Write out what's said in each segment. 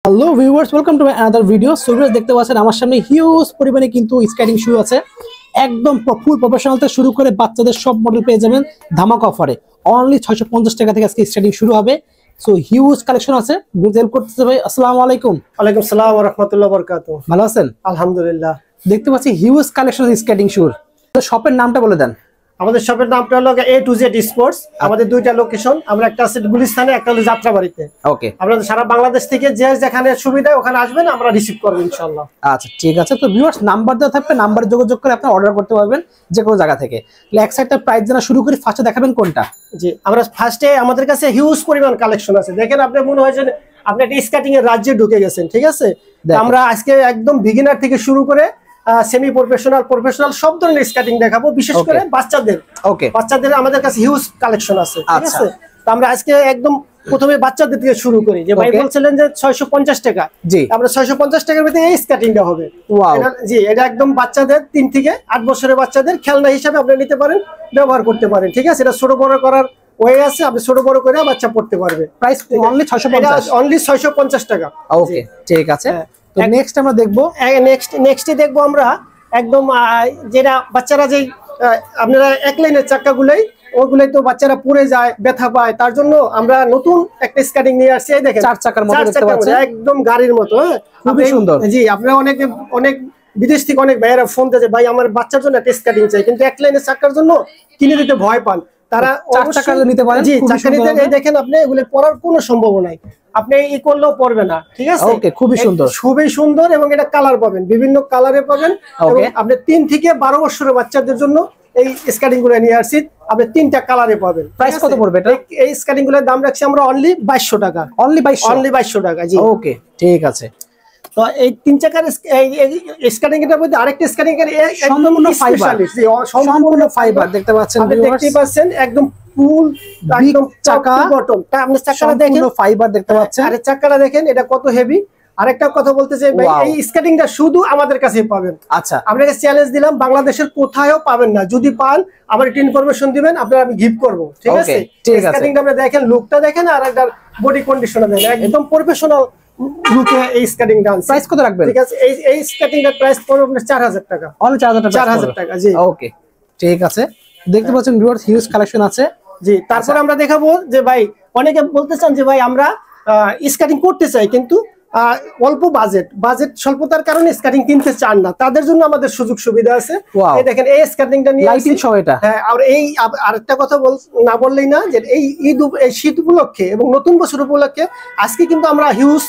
Hello viewers, welcome to my another video. So viewers, দেখতে পাচ্ছেন আমার সামনে হিউজ পরিমাণে কিন্তু স্কেটিং শু আছে। একদম ফুল প্রফেশনাল থেকে শুরু করে বাচ্চাদের সব মডেল পেয়ে যাবেন ধামাকা অফারে। অনলি 650 টাকা থেকে আজকে স্কেটিং শুরু হবে। সো হিউজ কালেকশন আছে, হেল্প করতেছে ভাই। আসসালামু আলাইকুম। ওয়ালাইকুম আসসালাম ওয়া রাহমাতুল্লাহি ওয়া বারাকাতুহু। ভালো আছেন? আলহামদুলিল্লাহ। দেখতে পাচ্ছি হিউজ কালেকশন স্কেটিং শুর। তো শপের নামটা বলে দেন। আমাদের শপের নামটা হলো A to Z স্পোর্টস। আমাদের দুইটা লোকেশন, আমরা একটা আছে গুলিস্তানে, একটা হলো যাত্রাবাড়িতে। ওকে, আপনারা সারা বাংলাদেশ থেকে যে যেখানে সুবিধা ওখানে আসবেন, আমরা রিসিভ করব ইনশাআল্লাহ। আচ্ছা ঠিক আছে। তো ভিউয়ার্স, নাম্বার দেওয়া থাকবে, নাম্বারে যোগাযোগ করে আপনি অর্ডার করতে পারবেন যে কোনো জায়গা থেকে। এক সাইডটা প্রাইস জানা শুরু করি, ফার্স্টে দেখাবেন কোনটা? জি, আমরা ফার্স্টে আমাদের কাছে হিউজ পরিমাণ কালেকশন আছে। দেখেন, আপনি মনে হয় যে আপনি একটা স্কেটিং এর রাজ্যে ঢুকে গেছেন। ঠিক আছে, আমরা আজকে একদম বিগিনার থেকে শুরু করে সেমি প্রফেশনাল সব ধরনের স্কেটিং দেখাবো, বিশেষ করে বাচ্চাদের। ওকে, বাচ্চাদের আমাদের কাছে হিউজ কালেকশন আছে। ঠিক আছে, তো আমরা আজকে একদম প্রথমে বাচ্চাদের থেকে শুরু করি। যে ভাই বলছিলেন যে 650 টাকা, জি আমরা 650 টাকার ভিতরে এই স্কেটিংটা হবে। জি, এটা একদম বাচ্চাদের 3 থেকে 8 বছরের বাচ্চাদের খেলনা হিসেবে আপনি নিতে পারেন, ব্যবহার করতে পারেন। ঠিক আছে, এটা ছোট বড় করার ওয়ে আছে, আপনি ছোট বড় করে বাচ্চা পড়তে পারবে। প্রাইস অনলি 650, অনলি 650 টাকা। ওকে ঠিক আছে। তো নেক্সট আমরা দেখবো, নেক্সটে দেখবো আমরা একদম যেটা বাচ্চারা যেই আপনারা এক লাইনের চাক্কাগুলোই, ওগুলোই তো বাচ্চারা পড়ে যায়, ব্যথা পায়, তার জন্য আমরা নতুন একটা স্কেটিং নিয়ে আসছি। এই দেখেন, 4 চাকার মতো দেখতে পাচ্ছেন, একদম গাড়ির মতো। খুবই সুন্দর। জি, আপনারা অনেক বিদেশ থেকে অনেক ভাইয়েরা ফোন দিয়েছে, ভাই আমার বাচ্চার জন্য একটা স্কেটিং চাই, কিন্তু এক লাইনের চাক্কার জন্য কিনে দিতে ভয় পান। তারা 4 চাকা নিতে পারেন। জি, চাকা নিতে। এই দেখেন, আপনি এগুলো পড়ার কোনো সম্ভাবনা নাই, আপনি এই করলেও পড়বে না। ঠিক আছে, ওকে, খুবই সুন্দর, খুবই সুন্দর। এবং এটা কালার পাবেন, বিভিন্ন কালারে পাবেন। এবং আপনি 3 থেকে 12 বছরের বাচ্চাদের জন্য এই স্কেটিং গুলো নিয়ে আসছি, আপনি 3টা কালারে পাবেন। প্রাইস কত পড়বে এটা? এই স্কেটিং গুলোর দাম রাখছি আমরা অনলি 2200 টাকা। অনলি 2200 টাকা। জি, ওকে ঠিক আছে। তো এই 3 চাকার স্কেটিং এর মধ্যে আরেকটা স্কেটিং এর সম্পূর্ণ ফাইবার, সম্পূর্ণ ফাইবার দেখতে পাচ্ছেন, দেখতে পাচ্ছেন একদম ফুল একদম চাকা বটম। তা আপনি চাকাটা দেখেন, ফাইবার দেখতে পাচ্ছেন। আরে চাকাটা দেখেন, এটা কত হেভি। আরেকটা কথা বলতে চাই ভাই, এই স্কেটিংটা শুধু আমাদের কাছেই পাবেন। আচ্ছা, আপনাকে চ্যালেঞ্জ দিলাম, বাংলাদেশের কোথাও পাবেন না। যদি পান, আমার একটা ইনফরমেশন দিবেন, আপনারা আমি গিফট করব। ঠিক আছে, স্কেটিংটা আপনি দেখেন, লুকটা দেখেন, আর একটা বডি কন্ডিশনটা দেখেন, একদম প্রফেশনাল লুকে এই স্কেটিং ডান্স। প্রাইস কত রাখবেন? ঠিক আছে, এই স্কেটিংটার প্রাইস পড়বে আপনার 4000 টাকা। অনলি 4000 টাকা। জি, ওকে ঠিক আছে। দেখতে পাচ্ছেন ভিউয়ার্স, হিউজ কালেকশন আছে। জি, তারপর আমরা দেখাবো যে ভাই, অনেকে বলতে চান যে ভাই আমরা স্কেটিং করতে চাই, কিন্তু অল্প বাজেট স্বল্পতার কারণে স্কেটিং কিনতে চান না, তাদের জন্য আমাদের সুযোগ সুবিধা আছে। এই দেখেন, এই স্কেটিংটা নিয়ে লাইটিং সহ এটা। হ্যাঁ, আর এই আরেকটা কথা না বললেই না, যে এই শীত উপলক্ষে এবং নতুন বছর উপলক্ষে আজকে কিন্তু আমরা হিউজ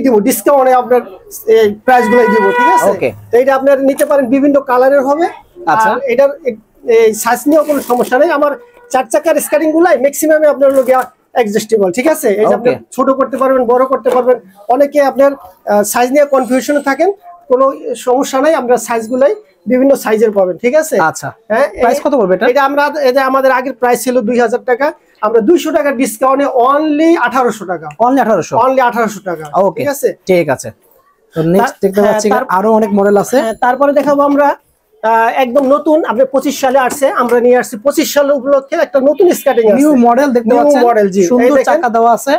দিব ডিসকাউন্টে, আপনার প্রাইস গুলো দিব। ঠিক আছে, তো এটা আপনার নিতে পারেন, বিভিন্ন কালারের হবে। আচ্ছা, এটার সাইজ নিয়েও কোনো সমস্যা নেই। আমার 4 চাকার স্কেটিং গুলাই ম্যাক্সিমামে আপনার লোক অ্যাডজাস্টেবল। ঠিক আছে, এই যে আপনি ছোট করতে পারবেন, বড় করতে পারবেন। অনেকে আপনার সাইজ নিয়ে কনফিউশনে থাকেন, কোনো সমস্যা নাই, আমরা সাইজ গুলাই বিভিন্ন সাইজের পাবেন। ঠিক আছে, আচ্ছা, হ্যাঁ, প্রাইস কত পড়বে এটা? এটা আমাদের আগের প্রাইস ছিল 2000 টাকা, আমরা 200 টাকা ডিসকাউন্টে অনলি 1800 টাকা। অনলি 1800 টাকা। ওকে, ঠিক আছে ঠিক আছে। তো নেক্সট দেখতে পাচ্ছি আরো অনেক মডেল আছে। তারপরে দেখাবো আমরা একদম নতুন, আপনি 25 সালে আসছে, আমরা নিয়ে আসছি 25 সাল উপলক্ষে একটা নতুন স্কেটিং আছে, নিউ মডেল দেখতে পাচ্ছেন। জি, সুন্দর চাকা দেওয়া আছে।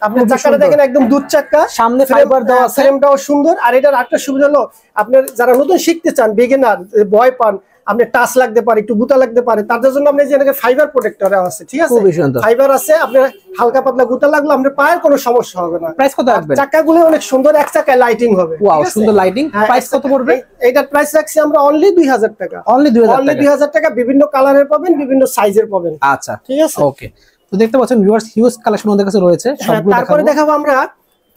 আপনি চাকাটা দেখেন, একদম দুধ চাকা, সামনে ফাইবার দেওয়া আছে, ফ্রেমটাও সুন্দর। আর এটার একটা সুবিধা হলো, আপনার যারা নতুন শিখতে চান, বিগিনার, ভয় পান, আপনি টাচ লাগতে পারে, একটু গুতা লাগতে পারে, তাদের জন্য আপনি যে ফাইবার প্রোটেক্টর আছে। ঠিক আছে, খুবই সুন্দর ফাইবার আছে, আপনার হালকা পাতলা গুতা লাগলো আপনার পায়ের কোনো সমস্যা হবে না। প্রাইস কত রাখবেন? চাকাগুলো অনেক সুন্দর, এক চাকায় লাইটিং হবে। ওয়াও, সুন্দর লাইটিং। প্রাইস কত পড়বে? এটার প্রাইস রাখছি আমরা অনলি 2000 টাকা। অনলি 2000 টাকা। বিভিন্ন কালারের পাবেন, বিভিন্ন সাইজের পাবেন। আচ্ছা ঠিক আছে, ওকে। তো দেখতে পাচ্ছেন ভিউয়ার্স, হিউজ কালেকশন আমাদের কাছে রয়েছে, সবগুলো দেখাবো। তারপরে দেখাবো আমরা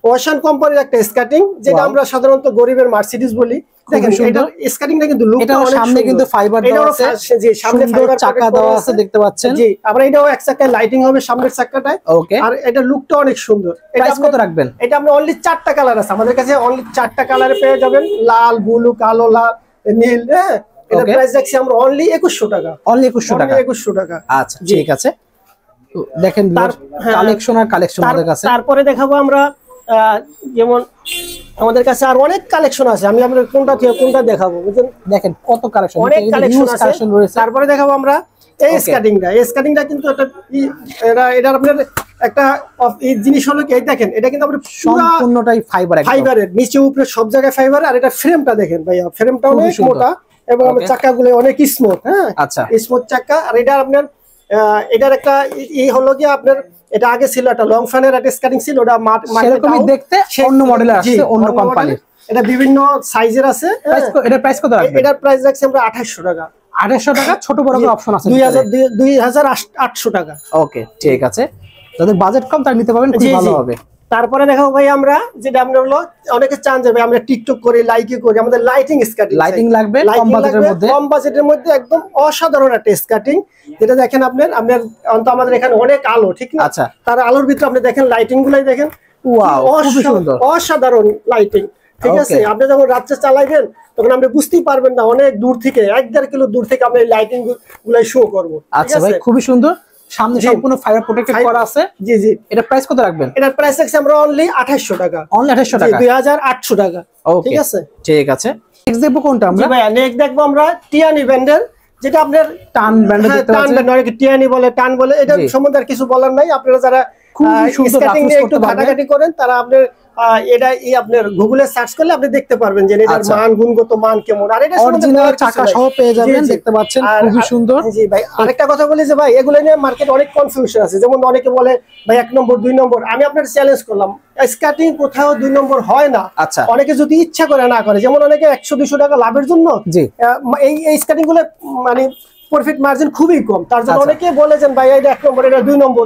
ওশান কোম্পানির একটা স্কেটিং, যেটা আমরা সাধারণত গরিবের মার্সিডিজ বলি। দেখেন, এটা স্কেটিংটা কিন্তু লুকটা অনেক সুন্দর। সামনে কিন্তু ফাইবার দেওয়া আছে, জি, সামনে ফাইবার চাকা দেওয়া আছে দেখতে পাচ্ছেন। জি, আমরা এটাও এক চাকায় লাইটিং হবে সামনের চাকাটায়। ওকে, আর এটা লুকটা অনেক সুন্দর। প্রাইস কত রাখবেন? এটা আপনি অনলি 4টা কালার আছে আমাদের কাছে, অনলি 4টা কালারে পেয়ে যাবেন, লাল, ব্লু, কালো, লাল, নীল। হ্যাঁ, এটা প্রাইস রাখছি আমরা অনলি 2100 টাকা। অনলি 2100 টাকা। 2100 টাকা। আচ্ছা ঠিক আছে। তো দেখেন কালেকশন আর কালেকশন আমাদের কাছে। তারপরে দেখাবো আমরা যেমন আমাদের কাছে আর অনেক কালেকশন আছে, আমি আপনাদের কোনটা দেখাবো বুঝছেন? দেখেন কত কালেকশন, অনেক কালেকশন রয়েছে। তারপরে দেখাবো আমরা এই স্কার্টিংটা কিন্তু এটা আপনার একটা জিনিস হলো কি, এই দেখেন এটা কিন্তু আপনার সম্পূর্ণটাই ফাইবারের, নিচে উপরে সব জায়গায় ফাইবার। আর এটা ফ্রেমটা দেখেন ভাইয়া, ফ্রেমটা অনেক মোটা এবং চাকাগুলো অনেক স্মুথ। হ্যাঁ, আচ্ছা, স্মুথ চাকা। আর এটা আপনার এটার একটা হলো কি আপনার, এটা আগে ছিল একটা লং ফ্যানের একটা স্কার্টিং ছিল, ওটা সেরকমই দেখতে, অন্য মডেলে আসছে, অন্য কোম্পানির। এটা বিভিন্ন সাইজের আছে। এটার প্রাইস কত রাখবেন? এটার প্রাইস রাখছি আমরা 2800 টাকা। 2800 টাকা, ছোট বড় করে অপশন আছে। 2800 টাকা। ওকে, ঠিক আছে। যাদের বাজেট কম তারা নিতে পারবেন, খুব ভালো হবে। তারপরে দেখাবো ভাই আমরা যেটা আমরা হলো, অনেকে চান যে ভাই আমরা টিকটক করি, লাইকি করি, আমাদের লাইটিং স্কার্টিং লাগবে কম বাজেটের মধ্যে একদম অসাধারণ একটা স্কার্টিং, যেটা দেখেন আপনার আমাদের এখানে অনেক আলো, ঠিক না? আচ্ছা, তার আলোর ভিতরে আপনি দেখেন লাইটিং গুলাই দেখেন, ওয়াও, খুব সুন্দর, অসাধারণ লাইটিং। ঠিক আছে, আপনি যখন রাত্রে চালাইবেন তখন আপনি বুঝতেই পারবেন না, অনেক দূর থেকে 1-1.5 কিলো দূর থেকে আমরা এই লাইটিং গুলাই শো করব। আচ্ছা ভাই, খুবই সুন্দর। সামনে সম্পূর্ণ ফাইবার প্রোটেক্টেড করা আছে। জি জি। এটা প্রাইস কত রাখবেন? এটার প্রাইস রাখছি আমরা অনলি 2800 টাকা। অনলি 2800 টাকা, 2800 টাকা। ঠিক আছে, ঠিক আছে। নেক্সট দেখবো কোনটা আমরা? জি ভাই, নেক্সট দেখবো আমরা টিয়ানি ব্র্যান্ডের, যেটা আপনার টান ব্র্যান্ডের দেখতে পাচ্ছেন। টান ব্র্যান্ড, টিয়ানি বলে, টান বলে। এটা সম্বন্ধে আর কিছু বলার নাই। আপনারা যারা স্কেটিং নিয়ে একটু ঘাটাঘাটি করেন তারা আপনার এটা আপনার গুগলে সার্চ করলে আপনি দেখতে পারবেন যে এটার মান, গুণগত মান কেমন। আর এটা অরিজিনাল চাকা সহ পেয়ে যাবেন, দেখতে পাচ্ছেন, খুবই সুন্দর। জি ভাই, আরেকটা কথা বলি যে ভাই এগুলো নিয়ে মার্কেটে অনেক কনফিউশন আছে। যেমন অনেকে বলে ভাই 1 নম্বর 2 নম্বর। আমি আপনার চ্যালেঞ্জ করলাম, স্কেটিং কোথাও 2 নম্বর হয় না। আচ্ছা, অনেকে যদি ইচ্ছা করে না করে, যেমন অনেকে 100-200 টাকা লাভের জন্য এই স্কেটিং গুলো মানে প্রফিট মার্জিন খুবই কম, তার জন্য অনেকে বলে যে ভাই এটা 1 নম্বর, এটা 2 নম্বর।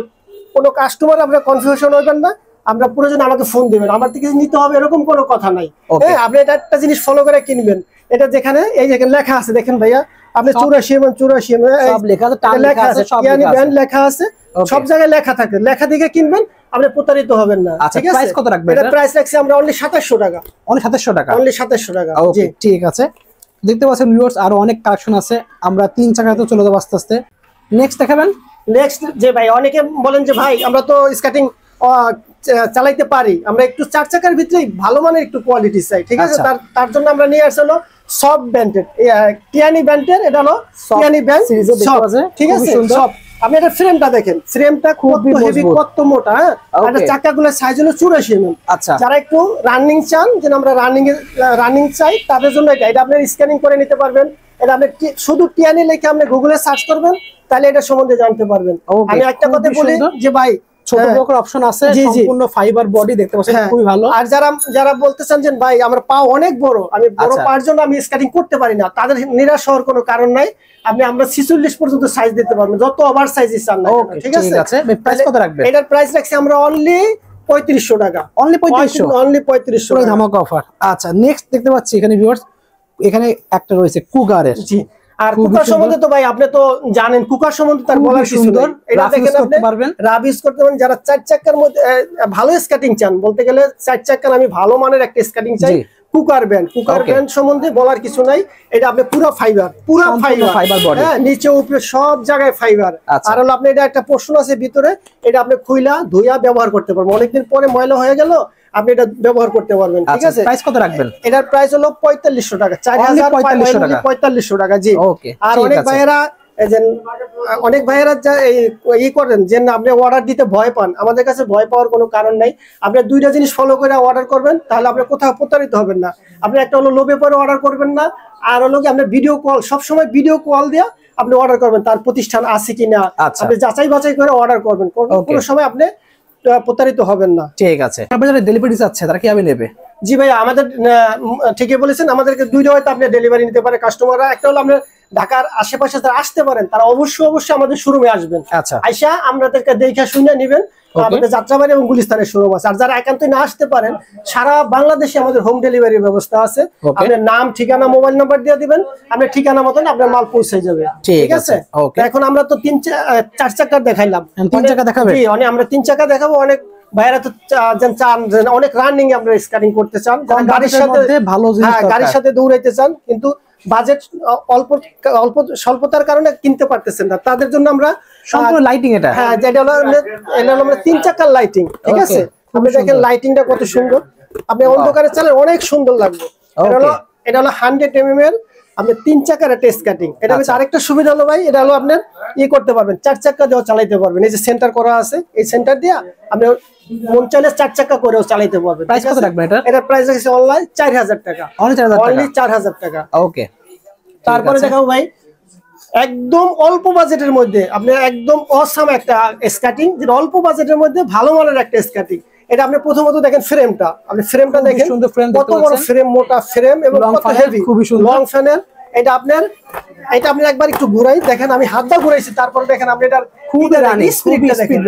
কোনো কাস্টমার আপনার কনফিউশন হবেন না, আমরা প্রয়োজন আমাকে ফোন দিবেন, আমার থেকে নিতে হবে এরকম কোনো কথা নাই। হ্যাঁ, আপনি এটা একটা জিনিস ফলো করে কিনবেন। এটা যেখানে এই যেখানে লেখা আছে দেখেন ভাইয়া, আপনি 84 mm 84 mm সব লেখা আছে, টান লেখা আছে, সব টিয়ানি ব্র্যান্ড লেখা আছে, সব জায়গায় লেখা থাকে। লেখা দেখে কিনবেন, আপনি প্রতারিত হবেন না। ঠিক আছে, প্রাইস কত রাখবেন? এটা প্রাইস রাখছি আমরা অনলি 2700 টাকা। অনলি 2700 টাকা, অনলি 2700 টাকা। জি, ঠিক আছে। দেখতে পাচ্ছেন ভিউয়ার্স, আরো অনেক কালেকশন আছে। আমরা 3 চাকাতে চলে যাব আস্তে আস্তে। নেক্সট দেখাবেন? নেক্সট যে ভাই অনেকে বলেন যে ভাই আমরা তো স্কেটিং চালাইতে পারি, আমরা একটু 4 চাকার ভিতরেই ভালো মানের একটু কোয়ালিটি চাই। ঠিক আছে, তার জন্য আমরা নিয়ে আসছি হলো সফট ব্র্যান্ডের টিয়ানি ব্র্যান্ডের। এটা হলো টিয়ানি ব্র্যান্ড সিরিজের, ঠিক আছে। সব আপনি এটা ফ্রেমটা দেখেন, ফ্রেমটা কত হেভি, কত মোটা। হ্যাঁ, আর চাকাগুলোর সাইজ হলো 84 mm। আচ্ছা, যারা একটু রানিং চান, যে আমরা রানিং চাই, তাদের জন্য এটা আপনি স্ক্যানিং করে নিতে পারবেন। এটা আপনি শুধু টিয়ানি লিখে আপনি গুগলে সার্চ করবেন, তাহলে এটা সম্বন্ধে জানতে পারবেন। আমি একটা কথা বলি যে ভাই ছোট বড় অপশন আছে, সম্পূর্ণ ফাইবার বডি, দেখতে পাচ্ছেন, খুবই ভালো। আর যারা বলতেছেন যে ভাই আমার পা অনেক বড়, আমি বড় পার জন্য আমি স্কেটিং করতে পারি না, তাদের নিরাশ হওয়ার কোনো কারণ নাই। আপনি 46 পর্যন্ত সাইজ দিতে পারবেন, যত ওভার সাইজ চান না। ঠিক আছে, প্রাইস কত রাখবেন? এটার প্রাইস রাখছি আমরা অনলি 3500 টাকা। অনলি 3500, অনলি 3500 টাকা, ধামাকা অফার। আচ্ছা, নেক্সট দেখতে পাচ্ছি এখানে ভিউয়ার্স, এখানে একটা রয়েছে কুগারের। জি, আর কুকার সম্বন্ধে তো ভাই আপনি তো জানেন, কুকার সম্বন্ধে তার বলার কিছু নেই। এটা দেখেন আপনি রাবিস করতে পারেন। যারা 4 চাকার মধ্যে ভালো স্কেটিং চান, বলতে গেলে 4 চাকার আমি ভালো মানের একটা স্কেটিং চাই, কুকার ব্র্যান্ড সম্বন্ধে বলার কিছু নাই। এটা আপনি পুরো ফাইবার বডি, হ্যাঁ, নিচে উপরে সব জায়গায় ফাইবার। আর হলো আপনি এটা একটা পোর্শন আছে ভিতরে, এটা আপনি খুইলা ধুইয়া ব্যবহার করতে পারবেন। অনেকদিন পরে ময়লা হয়ে গেল, আপনি এটা ব্যবহার করতে পারবেন। ঠিক আছে, প্রাইস কত রাখবেন? এটার প্রাইস হলো 4500 টাকা। 4500 টাকা। জি। আর অনেক ভাইয়েরা করেন যে আপনি অর্ডার দিতে ভয় পান, আমাদের কাছে ভয় পাওয়ার কোনো কারণ নাই। আপনি 2টা জিনিস ফলো করে অর্ডার করবেন, তাহলে আপনি কোথাও প্রতারিত হবেন না। আপনি একটা হলো লোভে পরে অর্ডার করবেন না, আর হলো কি আপনার ভিডিও কল, সবসময় ভিডিও কল দিয়ে আপনি অর্ডার করবেন, তার প্রতিষ্ঠান আছে কিনা আপনি যাচাই বাছাই করে অর্ডার করবেন। কোনো সময় আপনি প্রতারিত হবেন না। ঠিক আছে, যারা ডেলিভারি চাচ্ছে তারা কিভাবে নেবে? জি ভাই, আমাদের ঠিকই বলেছেন, আমাদেরকে 2টা হয়তো আপনি ডেলিভারি নিতে পারে কাস্টমাররা। একটা হলো আপনার ঢাকার আশেপাশে যারা আসতে পারেন, তারা অবশ্যই আমাদের শোরুমে আসবেন। আচ্ছা, আইসা আমাদেরকে দেখে শুনে নেবেন। আমাদের যাত্রাবাড়ি এবং গুলিস্তানের শোরুম আছে। আর যারা একান্তই না আসতে পারেন, সারা বাংলাদেশে আমাদের হোম ডেলিভারির ব্যবস্থা আছে। আপনার নাম, ঠিকানা, মোবাইল নাম্বার দিয়ে দিবেন, আপনার ঠিকানা মতন আপনার মাল পৌঁছে যাবে। ঠিক আছে, এখন আমরা তো 4 চাকার দেখাইলাম, 3 চাকা দেখাবেন? জি, আমরা 3 চাকা দেখাবো। অনেক ভাইরা তো চান অনেক রানিং আপনারা স্কেটিং করতে চান, গাড়ির সাথে ভালো জিনিস, গাড়ির সাথে দৌড়াইতে চান, কিন্তু বাজেট অল্প স্বল্পতার কারণে কিনতে পারতেছেন না, তাদের জন্য আমরা সম্পূর্ণ লাইটিং, এটা হ্যাঁ, যেটা হলো আমরা 3 চাকার লাইটিং। ঠিক আছে, আপনি দেখেন লাইটিংটা কত সুন্দর, আপনি অন্ধকারে চালালে অনেক সুন্দর লাগবে। এটা হলো 100 mm এর আপনি 3 চাকার একটা স্কেটিং। এটা হচ্ছে আরেকটা সুবিধা হলো ভাই, এটা হলো আপনার করতে পারবেন, 4 চাকা দিয়েও চালাতে পারবেন। এই যে সেন্টার করা আছে, এই সেন্টার দিয়ে আপনি মন চাইলে 4 চাকা করেও চালাতে পারবেন। প্রাইস কত রাখবেন এটা? এটা প্রাইস আছে অনলাইন 4000 টাকা, অনলি 4000 টাকা। ওকে, তারপরে দেখাবো ভাই একদম অল্প বাজেটের মধ্যে আপনি একদম অসাম একটা স্কেটিং, যেটা অল্প বাজেটের মধ্যে ভালো মানের একটা স্কেটিং। এটা আপনি প্রথমত দেখেন ফ্রেমটা, আপনি ফ্রেমটা দেখেন কত বড় ফ্রেম, মোটা ফ্রেম এবং কত হেভি, লং ফ্যানের। এটা আপনি একবার একটু ঘুরাই দেখেন, আমি হাত দা ঘুরাইছি, তারপর দেখেন আপনি এটার খুব স্পিডটা দেখেন।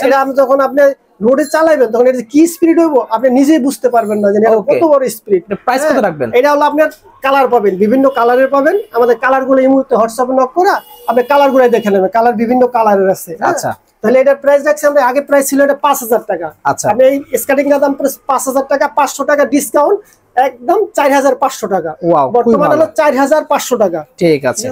এটা আপনি যখন আপনি রোডে চালাবেন তখন এটা কি স্পিড হইব আপনি নিজেই বুঝতে পারবেন না যে এটা কত বড় স্পিড। প্রাইস কত রাখবেন? এটা হলো আপনার কালার পাবেন, বিভিন্ন কালারের পাবেন। আমাদের কালারগুলো এই মুহূর্তে হোয়াটসঅ্যাপে নক করা আপনি কালারগুলো দেখে নেবেন, কালার বিভিন্ন কালারের আছে। আচ্ছা, তাহলে এটার প্রাইস রাখছি আমরা, আগে প্রাইস ছিল এটা 5000 টাকা। আচ্ছা, আপনি এই স্কেটিং এর দাম 5000 টাকা, 500 টাকা ডিসকাউন্ট, একদম 4500 টাকা। বর্তমানে হলো 4500 টাকা। ঠিক আছে,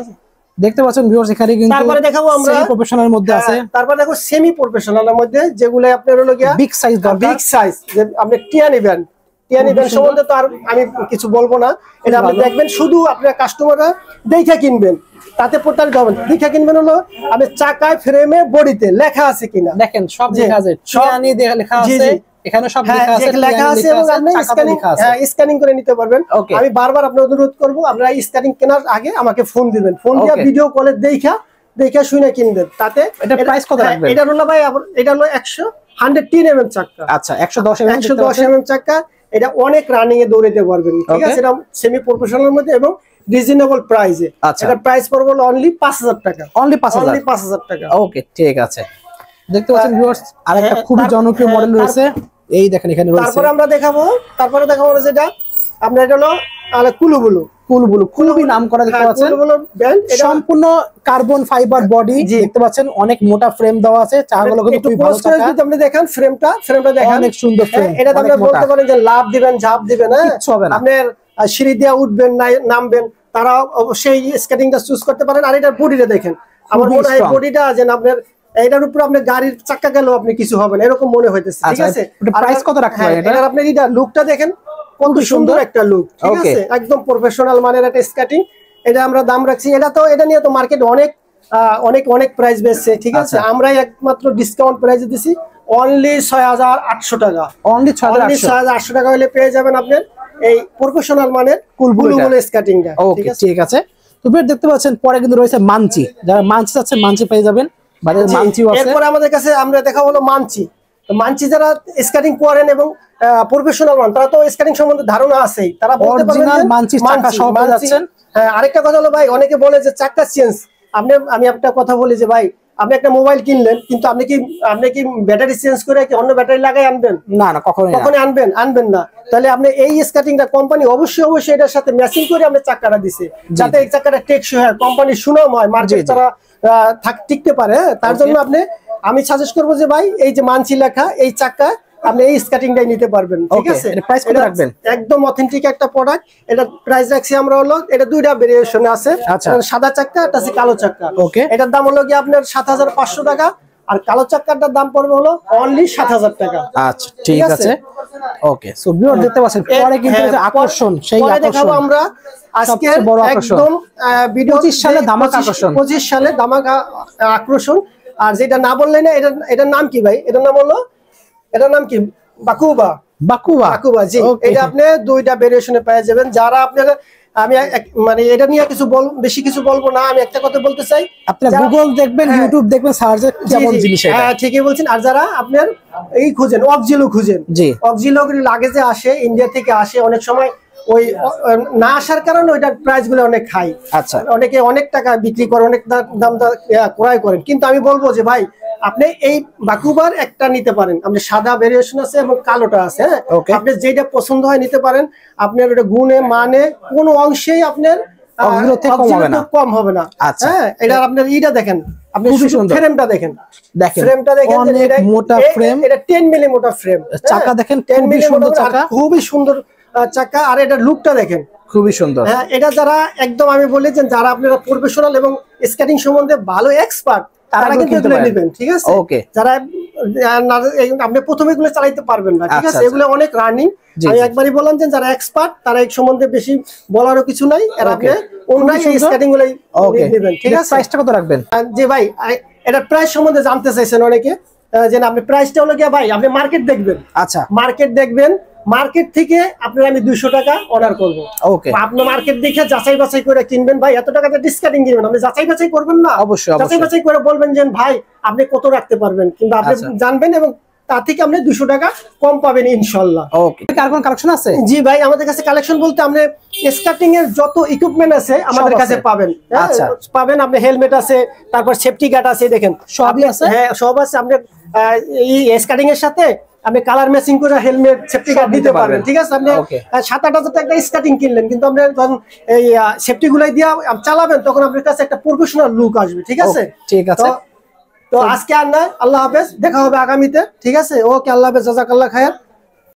দেখতে পাচ্ছেন ভিউয়ার্স এখানে কিন্তু। তারপরে দেখাবো আমরা সেমি প্রফেশনালের মধ্যে আছে। তারপরে দেখো সেমি প্রফেশনালের মধ্যে যেগুলো আপনার হলো গিয়া বিগ সাইজ দরকার, বিগ সাইজ, যে আপনি টিয়া নেবেন। টিয়া নেবেন সম্বন্ধে তো আর আমি কিছু বলবো না, এটা আপনি দেখবেন, শুধু আপনার কাস্টমাররা দেখে কিনবেন, তাতে প্রতারিত হবেন। দেখে কিনবেন হলো আপনি চাকায়, ফ্রেমে, বডিতে লেখা আছে কিনা দেখেন, সব লেখা আছে, টিয়া নি লেখা আছে এখানে, সব লেখা আছে এবং আপনি স্ক্যানিং করে নিতে পারবেন। আমি বারবার আপনাকে অনুরোধ করব, আপনারা স্ক্যানিং কেনার আগে আমাকে ফোন দিবেন, ফোন দিয়ে ভিডিও কলে দেখা শুনে কিনবেন। তাতে এটা প্রাইস কত রাখবেন? এটা হলো ভাই, এটা হলো 110 mm চাকা। আচ্ছা, 110 mm চাকা। এটা অনেক রানিং এ দৌড়াতে পারবেন, ঠিক আছে। এটা সেমি প্রফেশনাল মধ্যে এবং রিজনেবল প্রাইসে। এটা প্রাইস পড়বে হলো অনলি 5000 টাকা, অনলি 5000 টাকা। ওকে, ঠিক আছে। দেখতে পাচ্ছেন ভিউয়ার্স আরেকটা খুবই জনপ্রিয় মডেল রয়েছে, এই দেখেন এখানে রয়েছে। তারপরে আমরা দেখাবো যেটা আপনার, এটা হলো কুলবুলু নাম করা, দেখতে পাচ্ছেন সম্পূর্ণ কার্বন ফাইবার বডি, দেখতে পাচ্ছেন অনেক মোটা ফ্রেম দেওয়া আছে। চাকাগুলো কিন্তু খুবই ভালো চাকা, আপনি দেখেন ফ্রেমটা দেখেন অনেক সুন্দর ফ্রেম। এটা আপনি বলতে পারেন যে লাভ দিবেন, ঝাঁপ দিবেন, আপনি সিঁড়ি দিয়ে উঠবেন নামবেন, তারা অবশ্যই স্কেটিংটা চুজ করতে পারেন। আর এটার বডিটা দেখেন, আমার মনে হয় বডিটা যেন আপনার এটার উপর আপনার গাড়ির চাকা গেলেও আপনি কিছু হবে না এরকম মনে হইতেছে, ঠিক আছে। প্রাইস কত রাখতে হয় এটা? আপনি এটা লুকটা দেখেন, কত সুন্দর একটা লুক, ঠিক আছে, একদম প্রফেশনাল মানের একটা স্কেটিং। এটা আমরা দাম রাখছি, এটা নিয়ে তো মার্কেট অনেক প্রাইস বেচছে, ঠিক আছে। আমরাই একমাত্র ডিসকাউন্ট প্রাইসে দিছি অনলি 6800 টাকা। অনলি 6800 টাকা হলে পেয়ে যাবেন আপনার এই প্রফেশনাল মানের কুলবুলু স্কেটিংটা, ঠিক আছে। তো বের দেখতে পাচ্ছেন পরে কিন্তু রয়েছে মানচি, যারা মানচি চাচ্ছেন মানচি পেয়ে যাবেন। এরপরে আমাদের কাছে আমরা দেখা হলো মানচি যারা স্কেটিং করেন এবং প্রফেশনাল মান, তারা তো স্কেটিং সম্বন্ধে ধারণা আছেই, তারা বলতে পারবেন মানচি চাকা সহ পেয়ে যাচ্ছেন। আরেকটা কথা হলো ভাই, অনেকে বলে যে চাকা চেঞ্জ, আমি একটা কথা বলি যে ভাই, আপনি একটা মোবাইল কিনলেন কিন্তু আপনি কি ব্যাটারি চেঞ্জ করে কি অন্য ব্যাটারি লাগাই আনবেন? না, কখনোই আনবেন না। তাহলে আপনি এই স্কেটিংটা কোম্পানি অবশ্যই এটার সাথে ম্যাচিং করে আপনি চাকাটা দিছে, যাতে এই চাকাটা টেকসই হয়, কোম্পানির সুনাম হয়, মার্কেট তারা টিকতে পারে। তার জন্য আমি সাজেস্ট করবো যে ভাই, এই যে মানচি লেখা এই চাকা আপনি এই স্কেটিংটাই নিতে পারবেন, ঠিক আছে। প্রাইস কত রাখবেন? একদম অথেন্টিক একটা প্রোডাক্ট। এটা প্রাইস রাখছি আমরা হলো, এটা দুইটা ভেরিয়েশন আছে, সাদা চাকা একটা আছে কালো চাকা। এটার দাম হলো কি আপনার 7500 টাকা, আর কালো চাকাটার দাম পড়বে হলো অনলি 7000 টাকা। আচ্ছা, ঠিক আছে। ওকে, সো ভিউয়ার দেখতে পাচ্ছেন পরে কিন্তু আকর্ষণ, সেই আকর্ষণ দেখাবো আমরা আজকে একদম ভিডিও 25 সালে ধামাকা আকর্ষণ, 25 সালে ধামাকা আকর্ষণ। আর যেটা না বললে না, এটার নাম কি ভাই? এটার নাম কি? বাকুবা। জি, এটা আপনি দুইটা ভেরিয়েশনে পেয়ে যাবেন। যারা আপনারা আমি মানে এটা নিয়ে বেশি কিছু বলবো না, আমি একটা কথা বলতে চাই, আপনারা গুগল দেখবেন, ইউটিউব দেখবেন, সার্চে কেমন জিনিস এটা। হ্যাঁ, ঠিকই বলছেন। আর যারা আপনার এই খুঁজেন, অক্সিলো লাগেজে আসে, ইন্ডিয়া থেকে আসে, অনেক সময় ওই না আসার কারণে ওইটার প্রাইস গুলো অনেক হাই। আচ্ছা, অনেকে অনেক টাকা বিক্রি করে, অনেক দাম ক্রয় করেন। কিন্তু আমি বলবো যে ভাই, আপনি এই বাকুবার একটা নিতে পারেন, আপনি সাদা ভেরিয়েশন আছে এবং কালোটা আছে। আপনি যেটা পছন্দ হয় নিতে পারেন। আপনার ওটা গুণে মানে কোনো অংশেই আপনার কম হবে না। হ্যাঁ, এটা আপনার দেখেন, আপনি ফ্রেমটা দেখেন, অনেক মোটা ফ্রেম, এটা 10 মিলি মোটা ফ্রেম, চাকা দেখেন খুবই সুন্দর চাকা, খুবই সুন্দর চাকা। আর এটা লুকটা দেখেন, খুবই সুন্দর। হ্যাঁ, এটা যারা একদম আমি বলি যে যারা আপনারা প্রফেশনাল এবং স্কেটিং সম্বন্ধে ভালো এক্সপার্ট, তারা কিন্তু এগুলো নেবেন, ঠিক আছে। যারা আপনি প্রথমে এগুলো চালাইতে পারবেন না, ঠিক আছে, এগুলো অনেক রানিং। আমি একবারই বললাম যে যারা এক্সপার্ট, তারা এই সম্বন্ধে বেশি বলারও কিছু নাই। আর আপনি ওনাই এই স্কেটিং গুলাই নেবেন, ঠিক আছে? প্রাইসটা কত রাখবেন? জি ভাই, এটা প্রাইস সম্বন্ধে জানতে চাইছেন অনেকে, যে আপনি প্রাইসটা হলো কি ভাই, আপনি মার্কেট দেখবেন। আচ্ছা, মার্কেট দেখবেন, মার্কেট থেকে আপনার আমি 200 টাকা অর্ডার করব। ওকে, আপনি মার্কেট দেখে যাচাই বাছাই করে কিনবেন ভাই, এত টাকাতে ডিসকাউন্ট কিনবেন, আপনি যাচাই বাছাই করবেন না? অবশ্যই যাচাই বাছাই করে বলবেন যে ভাই আপনি কত রাখতে পারবেন, কিন্তু আপনি জানবেন এবং তার থেকে আপনি 200 টাকা কম পাবেন ইনশাআল্লাহ। ওকে, আর কোন কালেকশন আছে? জি ভাই, আমাদের কাছে কালেকশন বলতে আপনি স্কেটিং এর যত ইকুইপমেন্ট আছে আমাদের কাছে পাবেন। আচ্ছা, পাবেন, আপনি হেলমেট আছে, তারপর সেফটি গার্ড আছে, দেখেন সবই আছে। হ্যাঁ সব আছে। আপনি এই স্কেটিং এর সাথে আপনি কালার ম্যাচিং করে হেলমেট সেফটি গার্ড দিতে পারবেন, ঠিক আছে? আপনি 7-8 হাজার টাকা স্কেটিং কিনলেন, কিন্তু আপনি যখন এই সেফটি গুলাই দিয়ে চালাবেন তখন আপনার কাছে একটা প্রফেশনাল লুক আসবে, ঠিক আছে? ঠিক আছে। তো আজকে আর না, আল্লাহ হাফেজ, দেখা হবে আগামীতে, ঠিক আছে? ওকে, আল্লাহ হাফেজ, জাযাকাল্লাহ খায়ের।